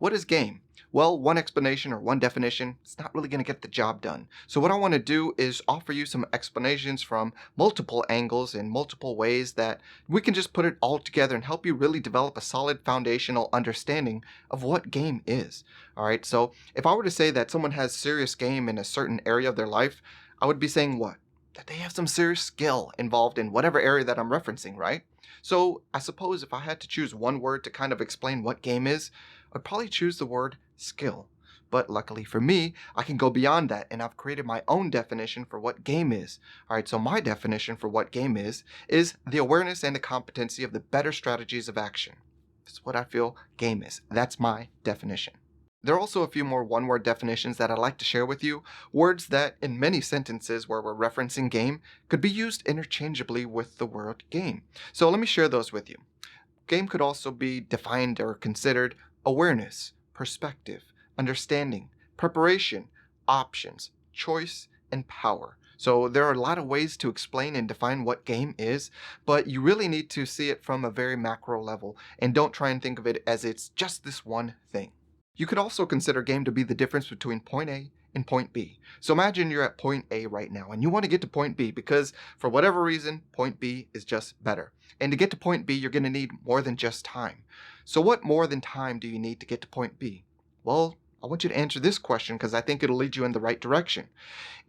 What is game? Well, one explanation or one definition is not really going to get the job done. So what I want to do is offer you some explanations from multiple angles in multiple ways that we can just put it all together and help you really develop a solid foundational understanding of what game is. All right, so if I were to say that someone has serious game in a certain area of their life, I would be saying what? That they have some serious skill involved in whatever area that I'm referencing, right? So I suppose if I had to choose one word to kind of explain what game is, I'd probably choose the word skill. But luckily for me, I can go beyond that and I've created my own definition for what game is. All right, so my definition for what game is the awareness and the competency of the better strategies of action. That's what I feel game is. That's my definition. There are also a few more one-word definitions that I'd like to share with you, words that in many sentences where we're referencing game could be used interchangeably with the word game. So let me share those with you. Game could also be defined or considered awareness, perspective, understanding, preparation, options, choice, and power. So there are a lot of ways to explain and define what game is, but you really need to see it from a very macro level and don't try and think of it as it's just this one thing. You could also consider game to be the difference between point A and point B. So imagine you're at point A right now and you want to get to point B because for whatever reason, point B is just better. And to get to point B, you're going to need more than just time. So what more than time do you need to get to point B? Well, I want you to answer this question because I think it'll lead you in the right direction.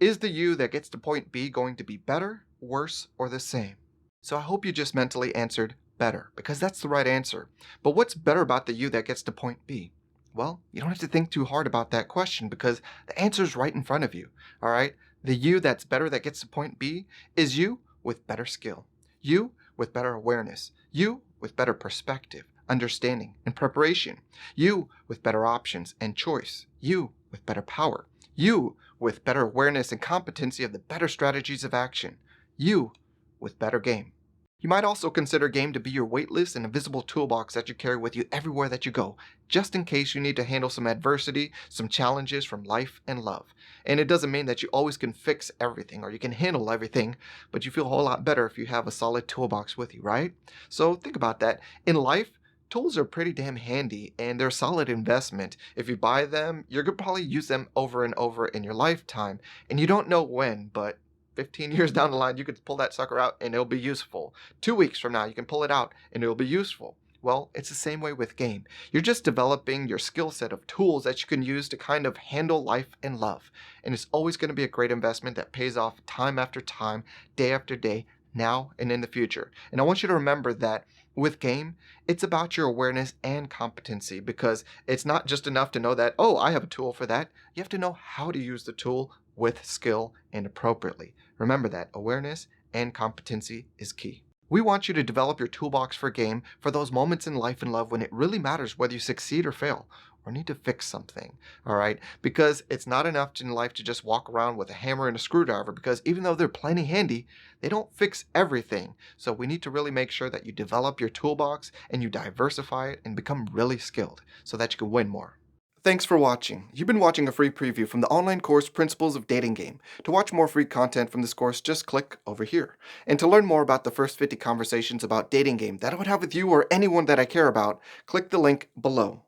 Is the you that gets to point B going to be better, worse, or the same? So I hope you just mentally answered better because that's the right answer. But what's better about the you that gets to point B? Well, you don't have to think too hard about that question because the answer is right in front of you. All right? The you that's better that gets to point B is you with better skill. You with better awareness. You with better perspective, understanding, and preparation. You with better options and choice. You with better power. You with better awareness and competency of the better strategies of action. You with better game. You might also consider game to be your waitlist and invisible toolbox that you carry with you everywhere that you go, just in case you need to handle some adversity, some challenges from life and love. And it doesn't mean that you always can fix everything or you can handle everything, but you feel a whole lot better if you have a solid toolbox with you, right? So think about that. In life, tools are pretty damn handy and they're a solid investment. If you buy them, you're going to probably use them over and over in your lifetime, and you don't know when, but 15 years down the line, you could pull that sucker out and it'll be useful. 2 weeks from now, you can pull it out and it'll be useful. Well, it's the same way with game. You're just developing your skill set of tools that you can use to kind of handle life and love. And it's always going to be a great investment that pays off time after time, day after day, now and in the future. And I want you to remember that with game, it's about your awareness and competency because it's not just enough to know that, oh, I have a tool for that. You have to know how to use the tool with skill and appropriately. Remember that awareness and competency is key. We want you to develop your toolbox for game for those moments in life and love when it really matters whether you succeed or fail or need to fix something, all right? Because it's not enough in life to just walk around with a hammer and a screwdriver because even though they're plenty handy, they don't fix everything. So we need to really make sure that you develop your toolbox and you diversify it and become really skilled so that you can win more. Thanks for watching. You've been watching a free preview from the online course Principles of Dating Game. To watch more free content from this course, just click over here. And to learn more about the first 50 conversations about dating game that I would have with you or anyone that I care about, click the link below.